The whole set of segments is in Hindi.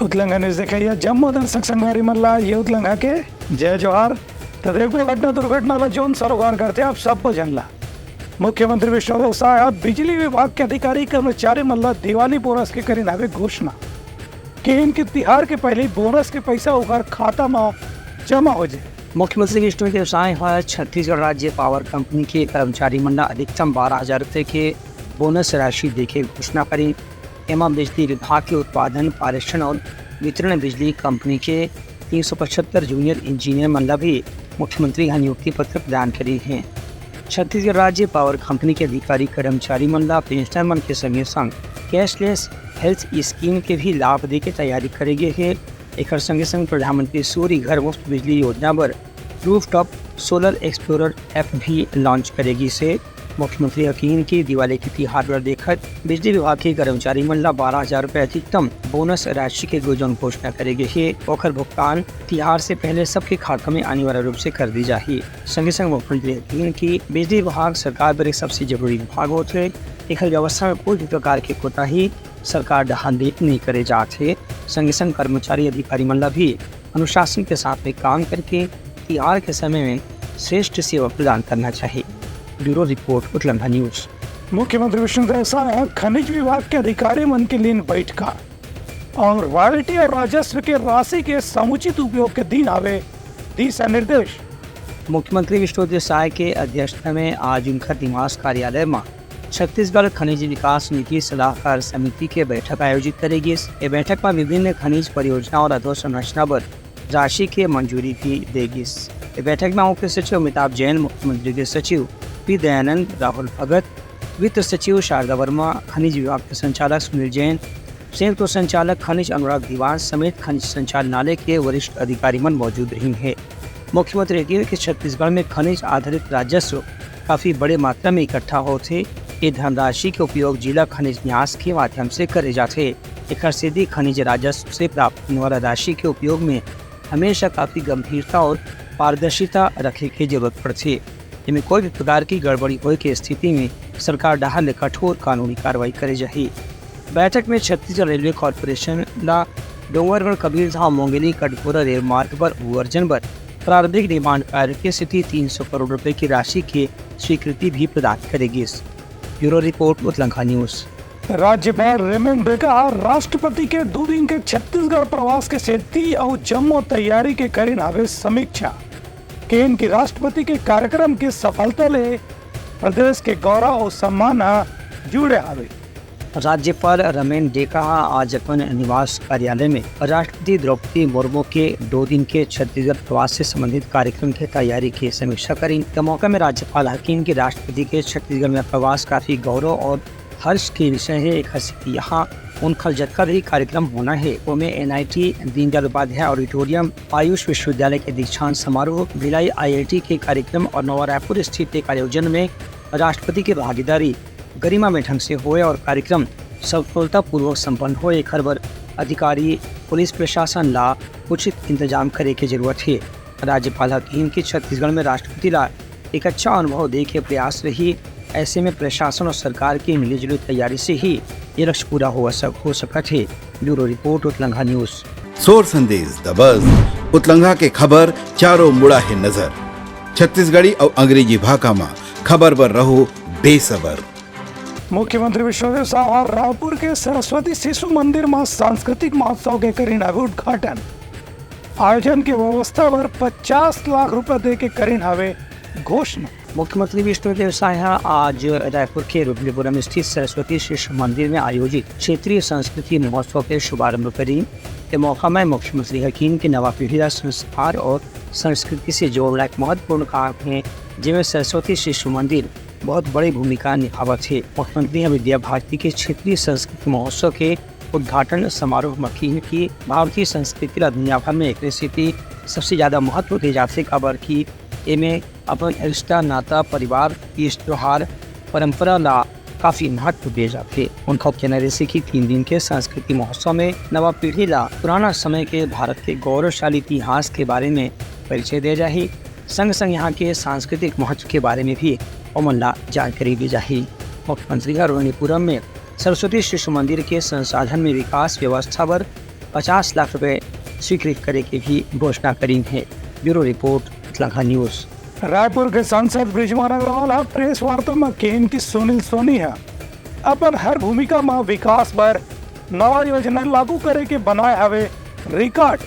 उतलंघन देखा जम्मू दर्शक संघारी मल्ला ये उतलंघा के जय जोहार तो देखो घटना दुर्घटना जोन सरोकार करते आप सबको जानला। मुख्यमंत्री विष्णुदेव साय बिजली विभाग के अधिकारी कर्मचारी मल्ला दिवाली बोनस के करी नावे घोषणा कि इनके तिहार के पहले बोनस के पैसा उगार खाता में जमा हो जाए। मुख्यमंत्री विष्णुदेव साय छत्तीसगढ़ राज्य पावर कंपनी के कर्मचारी मंडल अधिकतम 12,000 रुपये के बोनस राशि देके घोषणा करी। एवं बिजली विभाग के उत्पादन पारेषण और वितरण बिजली कंपनी के 375 जूनियर इंजीनियर मल्ला भी मुख्यमंत्री का नियुक्ति पत्र प्रदान करी हैं। छत्तीसगढ़ राज्य पावर कंपनी के अधिकारी कर्मचारी मल्ला पेंशनर मन के संगे संग कैशलेस हेल्थ स्कीम के भी लाभ दे के तैयारी करेंगे है। एक संगे संग प्रधानमंत्री सूर्य घर मुफ्त बिजली योजना पर रूफटॉप सोलर एक्सप्लोरर ऐप भी लॉन्च करेगी से मुख्यमंत्री यकीन की दिवाली के तिहार पर देखकर बिजली विभाग के कर्मचारी मंडला 12,000 रुपये अधिकतम बोनस राशि के गोजन घोषणा करेगी है। ओखर भुगतान तिहार से पहले सबके खातों में अनिवार्य रूप से कर दी जाए। संगे संग मुख्यमंत्री यकीन की बिजली विभाग सरकार पर एक सबसे जरूरी विभाग होते है। एक व्यवस्था में कोई भी प्रकार की कोताही सरकार ढहान नहीं करे जाते। संगे संग कर्मचारी अधिकारी मंडला भी अनुशासन के साथ में काम करके तिहार के समय में श्रेष्ठ सेवा प्रदान करना चाहिए। ब्यूरो रिपोर्ट उतलंघा न्यूज। मुख्यमंत्री विष्णुदेव साय खनिज विभाग के अधिकारी मन के लिए बैठका और रॉयल्टी और राजस्व के राशि के समुचित उपयोग के दिन आवे दिशा निर्देश। मुख्यमंत्री विष्णुदेव साय के अध्यक्षता में आज उनका निवास कार्यालय में छत्तीसगढ़ खनिज विकास नीति सलाहकार समिति के बैठक आयोजित करेगी। ये बैठक में विभिन्न खनिज परियोजना और अधोसंरचना पर राशि के मंजूरी भी देगी। इस बैठक में मुख्य सचिव अमिताभ जैन, मुख्यमंत्री के सचिव पी दयानंद, राहुल भगत, वित्त सचिव शारदा वर्मा, खनिज विभाग के संचालक सुनील जैन, संयुक्त संचालक खनिज अनुराग दीवान समेत खनिज संचालनालय के वरिष्ठ अधिकारी मन मौजूद रही है। मुख्यमंत्री ने कहा कि छत्तीसगढ़ में खनिज आधारित राजस्व काफी बड़े मात्रा में इकट्ठा होते। ये धनराशि के उपयोग जिला खनिज न्यास के माध्यम से करे जाते। एक सीधी खनिज राजस्व से प्राप्त होने वाला राशि के उपयोग में हमेशा काफी गंभीरता और पारदर्शिता रखने की जरूरत पड़ती है। इनमें कोई भी प्रकार की गड़बड़ी होने की स्थिति में सरकार डाहर कठोर कानूनी कार्रवाई करे जाए। बैठक में छत्तीसगढ़ रेलवे कॉर्पोरेशन ला डोंगरगढ़ कबीरधाम मोंगेली कटघोरा रेल मार्ग पर भूअर्जन पर प्रारंभिक निर्माण कार्य की स्थिति 300 करोड़ रुपए की राशि की स्वीकृति भी प्रदान करेगी। ब्यूरो रिपोर्ट उतलंघा न्यूज। राज्यपाल रेमन बेका राष्ट्रपति के 2 दिन के छत्तीसगढ़ प्रवास के सेती और जम्मू तैयारी के करी नावे समीक्षा के इनकी राष्ट्रपति के कार्यक्रम की सफलता ले प्रदेश के गौरव और सम्मान जुड़े आवे। राज्यपाल रमेन डेका आज अपन निवास कार्यालय में राष्ट्रपति द्रौपदी मुर्मू के 2 दिन के छत्तीसगढ़ प्रवास से संबंधित कार्यक्रम की तैयारी की समीक्षा करी। इस मौके में राज्यपाल हकीम के राष्ट्रपति के छत्तीसगढ़ में प्रवास काफी गौरव और हर्ष के विषय है। एक यहाँ उनका जत्था भी कार्यक्रम होना है। उनमें NIT दीनदयाल उपाध्याय ऑडिटोरियम, आयुष विश्वविद्यालय के दीक्षांत समारोह, भिलाई IIT के कार्यक्रम और नवा रायपुर स्थित एक आयोजन में राष्ट्रपति की भागीदारी गरिमा में ढंग से हुए और कार्यक्रम सफलतापूर्वक संपन्न हुए। खबर अधिकारी पुलिस प्रशासन ला उचित इंतजाम करे की जरूरत है। राज्यपाल हकीम की छत्तीसगढ़ में राष्ट्रपति ला एक अच्छा अनुभव दे के प्रयास रही। ऐसे में प्रशासन और सरकार की मिलीजुली तैयारी से ही ये लक्ष्य पूरा हो सका थे। ब्यूरो रिपोर्ट उतलंघा न्यूज। सोर संदेश द बज़ उतलंघा के खबर चारों मुड़ा है नजर। छत्तीसगढ़ी और अंग्रेजी भाषा में खबर पर रहो बेसबर। मुख्यमंत्री विष्णुदेव साय रायपुर के सरस्वती शिशु मंदिर में सांस्कृतिक महोत्सव के करीन उद्घाटन आयोजन की व्यवस्था पर 50 लाख रुपए दे के करीन आवे घोषणा। मुख्यमंत्री विष्णुदेव साय आज रायपुर के रुद्रपुरम स्थित सरस्वती शिशु मंदिर में आयोजित क्षेत्रीय संस्कृति महोत्सव के शुभारंभ करी। इस मौका में मुख्यमंत्री हकीम की नवा पीढ़ी का संस्कार और संस्कृति से जोड़ना एक महत्वपूर्ण काम है, जिसमें सरस्वती शिशु मंदिर बहुत बड़ी भूमिका निभावत है। मुख्यमंत्री विद्या भारती के क्षेत्रीय संस्कृति महोत्सव के उद्घाटन समारोह में की भारतीय संस्कृति ला दुनिया भर में एक स्थिति सबसे ज्यादा महत्व दी जाती खबर की इनमें अपन रिश्ता नाता परिवार तीज त्योहार परंपरा ला काफी महत्व दिए जाते। उनका कहना से कि 3 दिन के संस्कृति महोत्सव में नवा पीढ़ी ला पुराना समय के भारत के गौरवशाली इतिहास के बारे में परिचय दिया जाए। संग संग यहाँ के सांस्कृतिक महत्व के बारे में भी अमला जानकारी दी जाए। मुख्यमंत्री का रोहिणीपुरम में सरस्वती शिशु मंदिर के संसाधन में विकास व्यवस्था पर 50 लाख रुपए स्वीकृत करने की भी घोषणा करी है। ब्यूरो रिपोर्ट उतलांघा न्यूज़। रायपुर के सांसद बृजमोहन अग्रवाल प्रेस वार्ता में केन की सुनील सोनिया अपन हर भूमिका में विकास पर नवा योजना लागू करे के बनाए हवे रिकॉर्ड।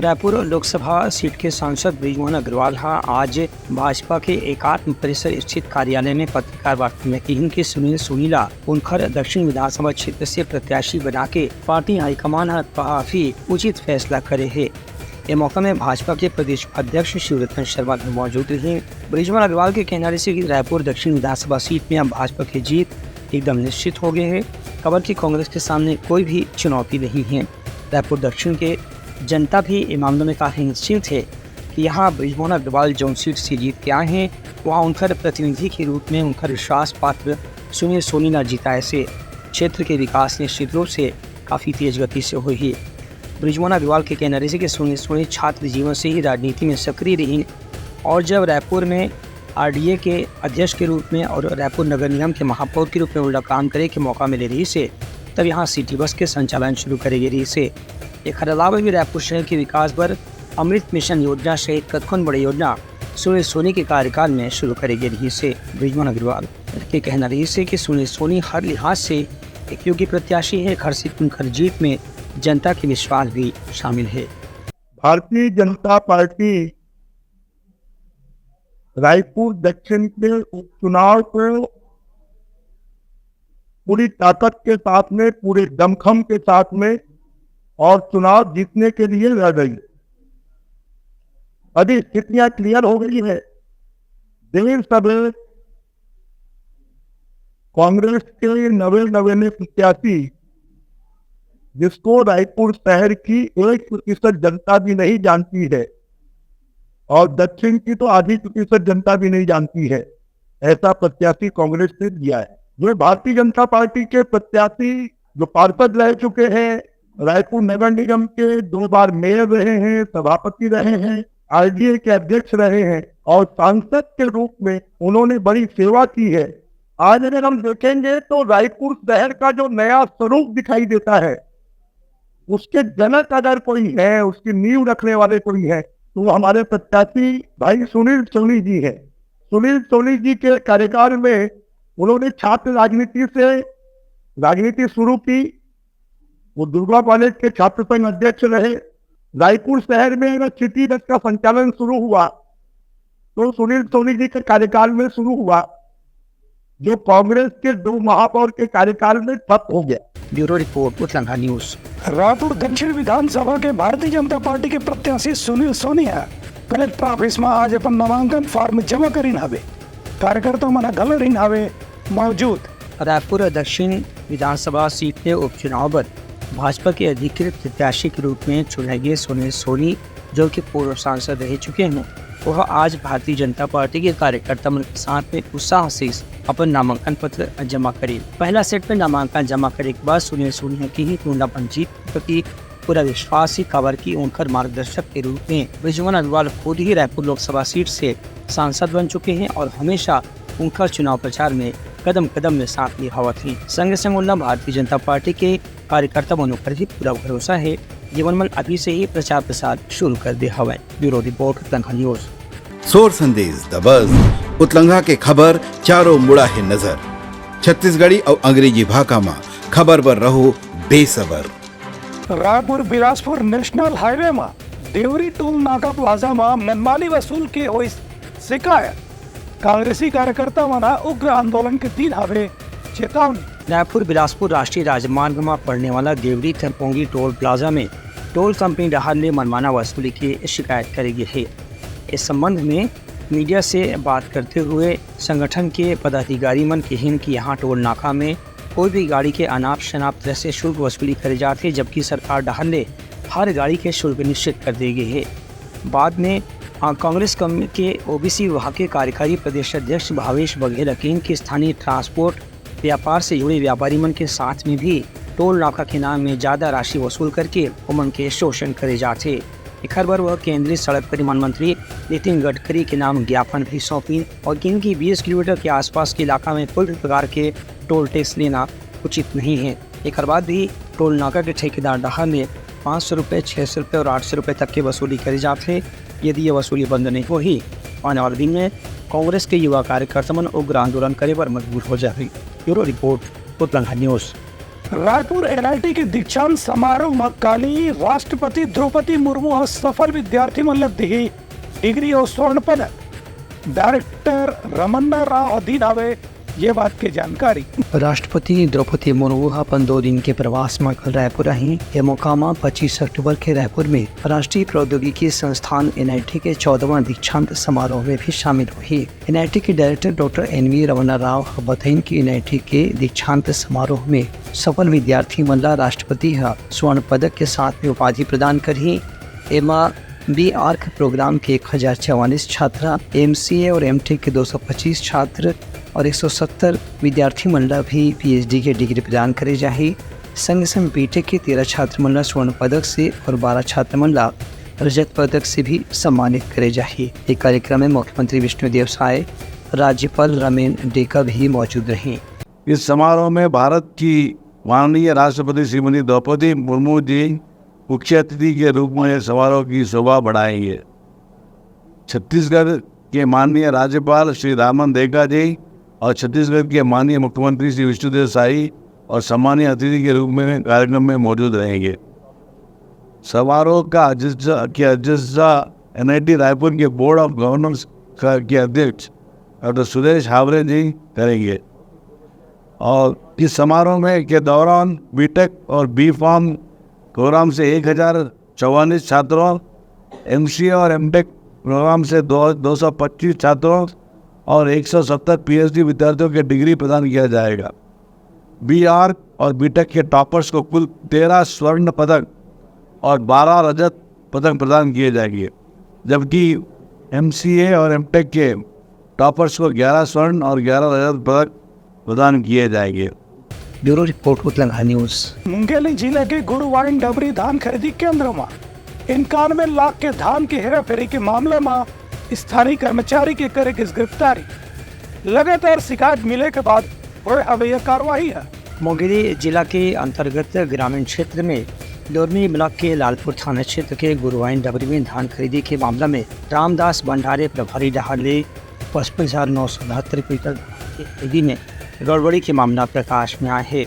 रायपुर लोकसभा सीट के सांसद बृजमोहन अग्रवाल आज भाजपा के एकात्म परिसर स्थित कार्यालय में पत्रकार वार्ता में कही कि सुनील सोनीला उनखर दक्षिण विधानसभा क्षेत्र से प्रत्याशी बना के पार्टी हाईकमान काफी उचित फैसला करे है। इस मौका में भाजपा के प्रदेश अध्यक्ष शिवरतन शर्मा भी मौजूद रहे। बृजमोहन अग्रवाल के कहना से कि रायपुर दक्षिण विधानसभा सीट में अब भाजपा की जीत एकदम निश्चित हो गई है। खबर की कांग्रेस के सामने कोई भी चुनौती नहीं है। रायपुर दक्षिण के जनता भी इस मामले में काफी निश्चित है कि यहाँ बृजमोहन अग्रवाल जो सीट से जीत के आए हैं वहाँ उनकर प्रतिनिधि के रूप में उनका विश्वास पात्र सुनील सोनीला जीता से क्षेत्र के विकास निश्चित रूप से काफ़ी तेज गति से हुई है। बृजमोहन अग्रवाल के कहना से कि सुनील सोनी छात्र जीवन से ही राजनीति में सक्रिय रही और जब रायपुर में आरडीए के अध्यक्ष के रूप में और रायपुर नगर निगम के महापौर के रूप में उनका काम करे के मौका मिले रही से तब यहाँ सिटी बस के संचालन शुरू करेगी रही से। एक अलावा भी रायपुर शहर के विकास पर अमृत मिशन योजना सहित कतखन बड़ी योजना सुनील सोनी के कार्यकाल में शुरू करेगी रही से। बृजमोहन अग्रवाल के कहना रही से कि सुनील सोनी हर लिहाज से एक योग्य प्रत्याशी है। हर सीट उनकर जीत में जनता की विश्वास भी शामिल है। भारतीय जनता पार्टी रायपुर दक्षिण के उपचुनाव को पूरी ताकत के साथ में, पूरे दमखम के साथ में और चुनाव जीतने के लिए लड़ रही है। अभी स्थितियां क्लियर हो गई है। देर सवेर कांग्रेस के नवे प्रत्याशी जिसको रायपुर शहर की 1% जनता भी नहीं जानती है और दक्षिण की तो आधी प्रतिशत जनता भी नहीं जानती है, ऐसा प्रत्याशी कांग्रेस ने दिया है। जो भारतीय जनता पार्टी के प्रत्याशी जो पार्षद रह चुके हैं, रायपुर नगर निगम के 2 बार मेयर रहे हैं, सभापति रहे हैं, आरडीए के अध्यक्ष रहे हैं और सांसद के रूप में उन्होंने बड़ी सेवा की है। आज अगर हम देखेंगे तो रायपुर शहर का जो नया स्वरूप दिखाई देता है उसके जनक अगर कोई है, उसकी नींव रखने वाले कोई है तो हमारे प्रत्याशी भाई सुनील सोनी जी है। सुनील सोनी जी के कार्यकाल में उन्होंने छात्र राजनीति से राजनीति शुरू की। वो दुर्गा कॉलेज के छात्र संघ अध्यक्ष रहे। रायपुर शहर में अगर सिटी बस का संचालन शुरू हुआ तो सुनील सोनी जी के कार्यकाल में शुरू हुआ, जो कांग्रेस के 2 महापौर के कार्यकाल में ठप हो गया। ब्यूरो रिपोर्ट उतलांघा न्यूज़। रायपुर दक्षिण विधानसभा के भारतीय जनता पार्टी के प्रत्याशी सुनील सोनिया कलेक्टर ऑफिस में आज अपन नामांकन फॉर्म जमा करीन हवे। कार्यकर्ता मना गलरीन हवे मौजूद। रायपुर दक्षिण विधानसभा सीट के उपचुनाव पर भाजपा के अधिकृत प्रत्याशी के रूप में चुने गए सुनील सोनी जो कि पूर्व सांसद रह चुके हैं, वह आज भारतीय जनता पार्टी के कार्यकर्ता के साथ में उत्साह से अपन नामांकन पत्र जमा करे। पहला सेट में नामांकन जमा करने के बाद सुनील सोनिया की ही टूर्नामेंट जीत प्रति पूरा विश्वास ही खबर की उनकर मार्गदर्शक के रूप में बृजमोहन अग्रवाल खुद ही रायपुर लोकसभा सीट से सांसद बन चुके हैं और हमेशा उनका चुनाव प्रचार में कदम कदम में साथ ली हवा थी। संग संग उनका भारतीय जनता पार्टी के कार्यकर्ता बनों पर भी पूरा भरोसा है। जीवन मन अभी से ही प्रचार प्रसार शुरू कर दे हवा। ब्यूरो रिपोर्ट उतलांघा न्यूज़। सोर संदेश द बज़ उतलंघा के खबर चारों मुड़ा है नजर। छत्तीसगढ़ी और अंग्रेजी भाषा में खबर पर रहो बेसबर। रायपुर बिलासपुर नेशनल हाईवे में देवरी टोल नाका प्लाजा में मनमानी वसूल के हुई शिकायत। कांग्रेसी कार्यकर्ता मना उग्र आंदोलन के दिन हवे चेतावनी। रायपुर बिलासपुर राष्ट्रीय राजमार्ग में पड़ने वाला देवरी थरपोंगी टोल प्लाजा में टोल कंपनी डहार ने मनमाना वसूली की शिकायत करेगी है। इस संबंध में मीडिया से बात करते हुए संगठन के पदाधिकारी मन कहन कि यहाँ टोल नाका में कोई भी गाड़ी के अनाप शनाप तरह से शुल्क वसूली करे जाते हैं, जबकि सरकार डहार ने हर गाड़ी के शुल्क निश्चित कर दी गई है। बाद में कांग्रेस के ओबीसी विभाग के कार्यकारी प्रदेश अध्यक्ष भावेश बघेल की स्थानीय ट्रांसपोर्ट व्यापार से जुड़े व्यापारी मन के साथ में भी टोल नाका के नाम में ज़्यादा राशि वसूल करके उमन के शोषण करे जाते। एक बार वह केंद्रीय सड़क परिवहन मंत्री नितिन गडकरी के नाम ज्ञापन भी सौंपी और इनकी 20 किलोमीटर के आसपास के इलाका में कोई प्रकार के टोल टैक्स लेना उचित नहीं है। एक बाद भी टोल नाका के ठेकेदार डहार ने 500 रुपये, 600 रुपये और 800 रुपये तक की वसूली करी जाती है। यदि ये वसूली बंद नहीं हुई, आने वाले दिन में कांग्रेस के युवा कार्यकर्ता उग्र आंदोलन करे पर मजबूर हो जाए। ब्यूरो रिपोर्ट, उत्तलंघा न्यूज़। रायपुर NIT के दीक्षांत समारोह में काली राष्ट्रपति द्रौपदी मुर्मू सफल विद्यार्थी मतलब दी डिग्री और स्वर्ण पदक। डायरेक्टर रमन्ना राव अधीनावे ये बात की जानकारी। राष्ट्रपति द्रौपदी मुर्मू अपन 2 दिन के प्रवास में कल रायपुर आई। ये मुकामा 25 अक्टूबर के रायपुर में राष्ट्रीय प्रौद्योगिकी संस्थान NIT के 14वां दीक्षांत समारोह में भी शामिल हुई। NIT के director doctor NV Ramanna Rao बताइन की NIT के दीक्षांत समारोह में सफल विद्यार्थी मल्ला राष्ट्रपति स्वर्ण पदक के साथ में उपाधि प्रदान करी। एमा BArch प्रोग्राम के 1044 छात्रा, MCA और MTech के 225 छात्र और 170 विद्यार्थी मंडला भी PhD के डिग्री प्रदान करे जाही। संग संग BTech के 13 छात्र मंडला स्वर्ण पदक से और 12 छात्र मंडला रजत पदक से भी सम्मानित करे जाही। एक कार्यक्रम में मुख्यमंत्री विष्णुदेव साय, राज्यपाल रमेन डेका भी मौजूद रहीं। इस समारोह में भारत की माननीय राष्ट्रपति श्रीमती द्रौपदी मुर्मू जी मुख्य अतिथि के रूप में इस समारोह की शोभा बढ़ाएंगे। छत्तीसगढ़ के माननीय राज्यपाल श्री रामन देगा जी और छत्तीसगढ़ के माननीय मुख्यमंत्री श्री विष्णुदेव साई और सम्मानीय अतिथि के रूप में कार्यक्रम में मौजूद रहेंगे। समारोह का अध्यक्षता NIT रायपुर के बोर्ड ऑफ गवर्नर्स के अध्यक्ष डॉक्टर सुरेश हावरे जी करेंगे। और इस समारोह में के दौरान BTech और B.Pharm प्रोग्राम से 1044 छात्रों, MCA और MTech प्रोग्राम से 225 छात्रों और 170 PhD विद्यार्थियों के डिग्री प्रदान किया जाएगा। BArch और BTech के टॉपर्स को कुल 13 स्वर्ण पदक और 12 रजत पदक प्रदान किए जाएंगे, जबकि MCA और MTech के टॉपर्स को 11 स्वर्ण और 11 रजत पदक प्रदान किए जाएंगे। ब्यूरो रिपोर्ट, उत्तलंघा न्यूज़। मुंगेली जिले के गुरुवाइन डबरी धान खरीदी केंद्र में 91 लाख के धान की हेराफेरी के मामले में स्थानीय कर्मचारी के करे की गिरफ्तारी। लगातार शिकायत मिले के बाद अब यह कार्रवाई है। मुंगेली जिला के अंतर्गत ग्रामीण क्षेत्र में लोरमी ब्लॉक के लालपुर थाना क्षेत्र के गुरुवाइन डबरी में धान खरीदी के मामला में रामदास भंडारे प्रभारी डहाले 55,972 क्विंटल की खरीदी में गड़बड़ी के मामला प्रकाश में आया है।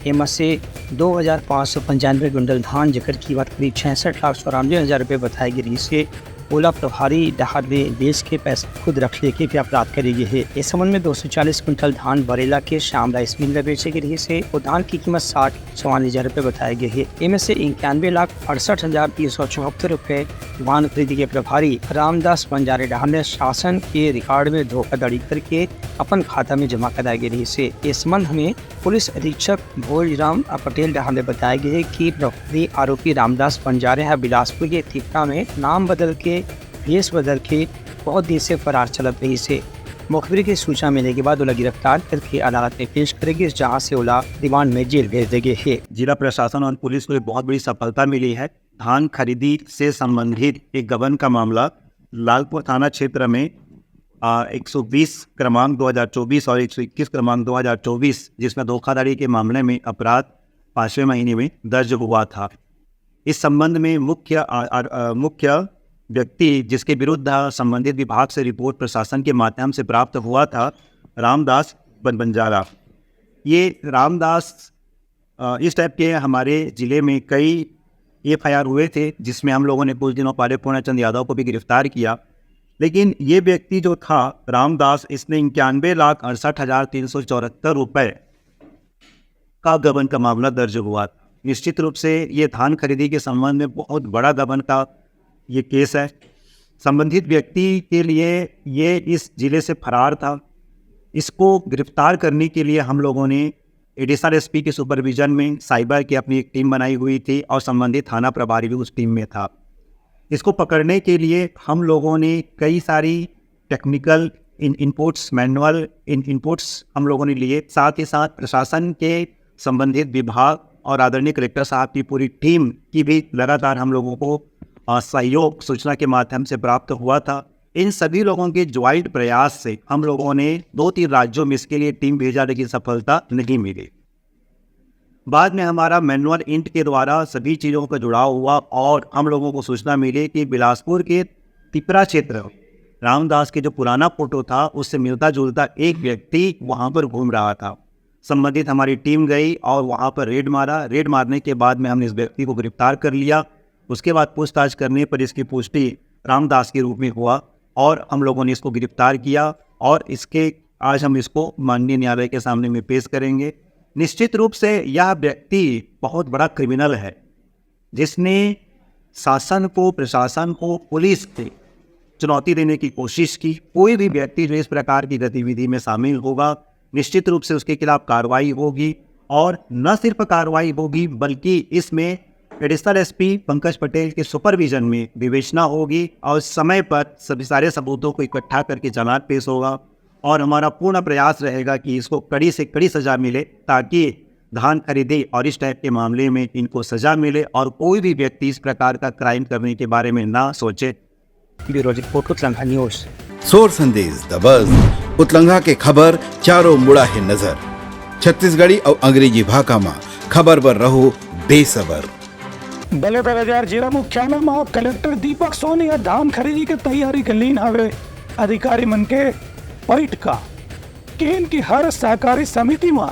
एम से 2,595 कुंटल धान जकर कीमत करीब 66,94,000 रुपये बताई गई। इसे ओला प्रभारी डहार में देश के पैसे खुद रख लेके भी अपराध करेगी है। इस संबंध में 240 कुंटल धान बरेला के श्याम राइस मिल में बेचे गई से और धान की कीमत 60,44,000 रुपये बताई गई है। इनमें से 91,68,374 रुपये धान खरीदी के प्रभारी रामदास बंजारे डहार ने शासन के रिकॉर्ड में धोखाधड़ी करके अपन खाता में जमा कराई गई से। इस संबंध में पुलिस अधीक्षक भोजराम पटेल डहार ने बताया गया है कि प्रभारी आरोपी रामदास बंजारे है बिलासपुर के तिक्का में नाम बदल के भेष बदल के बहुत देर से फरार चलत रही से। मुखबिर की सूचना मिलने के बाद ओला गिरफ्तार करके अदालत में पेश करेगी, जहां से ओला रिमांड में जेल भेज देंगे है। जिला प्रशासन और पुलिस को एक बहुत बड़ी सफलता मिली है। धान खरीदी से संबंधित एक गबन का मामला लालपुर थाना क्षेत्र में 120 क्रमांक 2024 और 121 क्रमांक 2024 जिसमें धोखाधड़ी के मामले में अपराध 5वें महीने में दर्ज हुआ था। इस संबंध में मुख्य व्यक्ति जिसके विरुद्ध संबंधित विभाग से रिपोर्ट प्रशासन के माध्यम से प्राप्त हुआ था, रामदास बंजारा। ये रामदास इस टाइप के हमारे ज़िले में कई FIR हुए थे, जिसमें हम लोगों ने कुछ दिनों पहले पूर्णचंद यादव को भी गिरफ्तार किया। लेकिन ये व्यक्ति जो था रामदास, इसने 91,68,374 रुपये का गबन का मामला दर्ज हुआ। निश्चित रूप से ये धान खरीदी के संबंध में बहुत बड़ा गबन का ये केस है। संबंधित व्यक्ति के लिए ये इस जिले से फरार था। इसको गिरफ्तार करने के लिए हम लोगों ने एडिशनल SP के सुपरविजन में साइबर की अपनी एक टीम बनाई हुई थी और संबंधित थाना प्रभारी भी उस टीम में था। इसको पकड़ने के लिए हम लोगों ने कई सारी टेक्निकल इनपुट्स, मैनुअल इनपुट्स हम लोगों ने लिए। साथ ही साथ प्रशासन के संबंधित विभाग और आदरणीय कलेक्टर साहब की पूरी टीम की भी लगातार हम लोगों को सहयोग सूचना के माध्यम से प्राप्त हुआ था। इन सभी लोगों के ज्वाइंट प्रयास से हम लोगों ने 2-3 राज्यों में इसके लिए टीम भेजा, लेकिन सफलता नहीं मिली। बाद में हमारा मैनुअल इंट के द्वारा सभी चीज़ों का जुड़ाव हुआ और हम लोगों को सूचना मिली कि बिलासपुर के तिपरा क्षेत्र रामदास के जो पुराना फोटो था उससे मिलता जुलता एक व्यक्ति वहाँ पर घूम रहा था। संबंधित हमारी टीम गई और वहाँ पर रेड मारा। रेड मारने के बाद में हमने इस व्यक्ति को गिरफ्तार कर लिया। उसके बाद पूछताछ करने पर इसकी पुष्टि रामदास के रूप में हुआ और हम लोगों ने इसको गिरफ्तार किया और इसके आज हम इसको माननीय न्यायालय के सामने में पेश करेंगे। निश्चित रूप से यह व्यक्ति बहुत बड़ा क्रिमिनल है जिसने शासन को, प्रशासन को, पुलिस को चुनौती देने की कोशिश की। कोई भी व्यक्ति जो इस प्रकार की गतिविधि में शामिल होगा निश्चित रूप से उसके खिलाफ कार्रवाई होगी और न सिर्फ कार्रवाई होगी बल्कि इसमें एडिशनल एसपी पंकज पटेल के सुपरविजन में विवेचना होगी और समय पर सभी सारे सबूतों को इकट्ठा करके चालान पेश होगा और हमारा पूर्ण प्रयास रहेगा कि इसको कड़ी से कड़ी सज़ा मिले ताकि धान खरीदी और इस टाइप के मामले में इनको सज़ा मिले और कोई भी व्यक्ति इस प्रकार का क्राइम करने के बारे में ना सोचे। ब्यूरो रिपोर्ट उत्तलंगा न्यूज़। सोर संदेश द बज़ उतलंगा के खबर चारों मुड़ा है नजर। छत्तीसगढ़ी और अंग्रेजी भाषा में खबर पर रहो बेसबर। बलेदरजार जिला मुख्यालय में कलेक्टर दीपक सोनी धान खरीदी के तैयारी के लीन हवे। अधिकारी मन के पैठ का केंद्र की हर सहकारी समिति में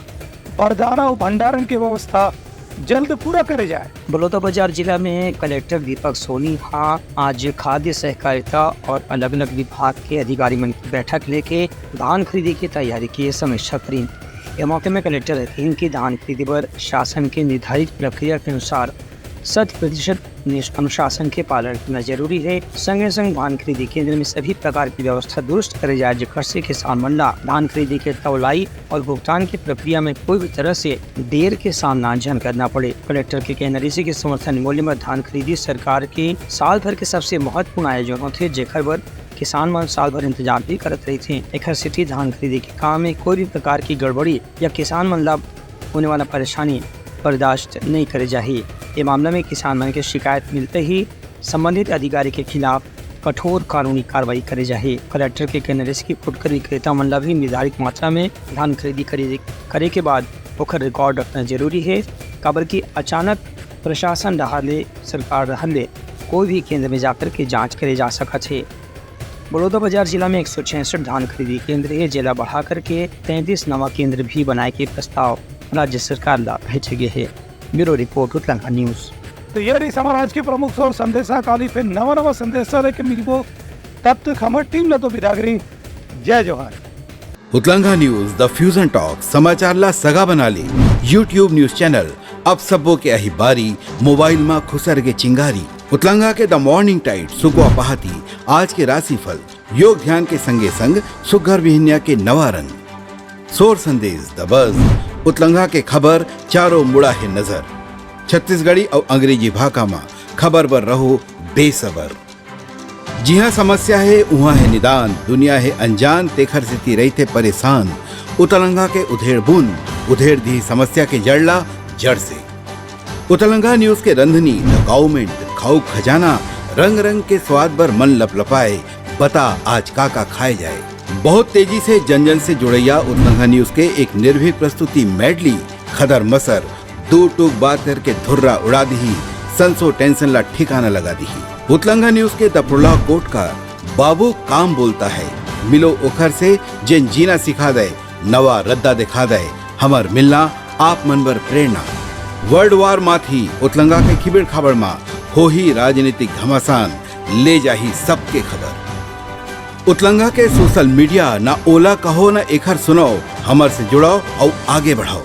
बरदाना और भंडारण की व्यवस्था जल्द पूरा करे जाए। बलौदाबाजार जिला में कलेक्टर दीपक सोनी आज खाद्य सहकारिता और अलग अलग विभाग के अधिकारी मन की बैठक लेके धान खरीदी की तैयारी की समीक्षा करी। इस मौके में कलेक्टर रहती की धान खरीदी पर शासन के निर्धारित प्रक्रिया के अनुसार 100% अनुशासन के पालन करना जरूरी है। संगे संग धान खरीदी केंद्र में सभी प्रकार की व्यवस्था दुरुस्त करे जाए जिससे से किसान मंडला धान खरीदी के तौलाई और भुगतान की प्रक्रिया में कोई भी तरह से देर के सामना न करना पड़े। कलेक्टर के कहने से समर्थन मूल्य में धान खरीदी सरकार के साल भर के सबसे महत्वपूर्ण आयोजन थे जेकर पर किसान मन साल भर इंतजार भी करते रही थे। एक सिटी धान खरीदी के काम में कोई भी प्रकार की गड़बड़ी या किसान मन ला होने वाला परेशानी बर्दाश्त नहीं करे जाए। ये मामला में किसान मन के शिकायत मिलते ही संबंधित अधिकारी के खिलाफ कठोर कानूनी कार्रवाई करे जाए। कलेक्टर के कहने की फुटकर विक्रेता मन ला भी निर्धारित मात्रा में धान खरीदी करे के बाद ओकर रिकॉर्ड रखना जरूरी है। काबर की अचानक प्रशासन रहले सरकार रहले कोई भी केंद्र में जाकर के जाँच करे जा सकत है। बलौदाबाजार जिला में 166 धान खरीदी केंद्र है। जिला बढ़ा करके 33 नवा केंद्र भी बनाए के प्रस्ताव राज्य सरकार ला भेजे गए है। ब्यूरो रिपोर्ट उत्तलंगा न्यूज़। तो ये रही समाज के प्रमुख सोर संदेशा काली फिर नवा संदेशा लेके मिलबो। तब तक हमारी टीम ला तो बिदागरी। जय जोहार। उतलंगा न्यूज द फ्यूजन टॉक समाचार ला सगा बना ली। यूट्यूब न्यूज चैनल अब सबो के अही बारी मोबाइल में खुसर के चिंगारी। उतलंगा के द मॉर्निंग टाइट सुगवा पहाती आज के राशिफल योग ध्यान के संगे संग सुघर विहिन्या के नवा रंग। सोर संदेश द बज़ उतलंगा के खबर चारों मुड़ा है नजर। छत्तीसगढ़ी और अंग्रेजी भाषा में खबर पर रहो बेसबर। जी हाँ, समस्या है वहाँ है निदान। दुनिया है अनजान तेखर से रहते परेशान। उतलंगा के उधेड़ बुन उधेड़ दी समस्या के जड़ला जड़ से। उतलंगा न्यूज के रंधनी द गवर्नमेंट खाऊ खजाना रंग रंग के स्वाद पर मन लपलपाए। बता आज का खाए जाए। बहुत तेजी से जन जन से जुड़ैया उतलंगा न्यूज के एक निर्भीक प्रस्तुति मेडली खदर मसर दो टूक बात करके धुर्रा उड़ा दी संसो टेंशन ला ठिकाना लगा दी। उतलंगा न्यूज के दपुरला कोट का बाबू काम बोलता है मिलो ओखर से जिन जीना सिखा दे नवा रद्दा दिखा दे हमर मिलना आप मन बर प्रेरणा। वर्ल्ड वार माथी उतलंगा के खिबड़ खाबड़ मा हो ही राजनीतिक घमासान ले जाही सबके खबर। उतलंगा के सोशल मीडिया ना ओला कहो ना एखर सुनाओ हमर से जुड़ाओ और आगे बढ़ाओ।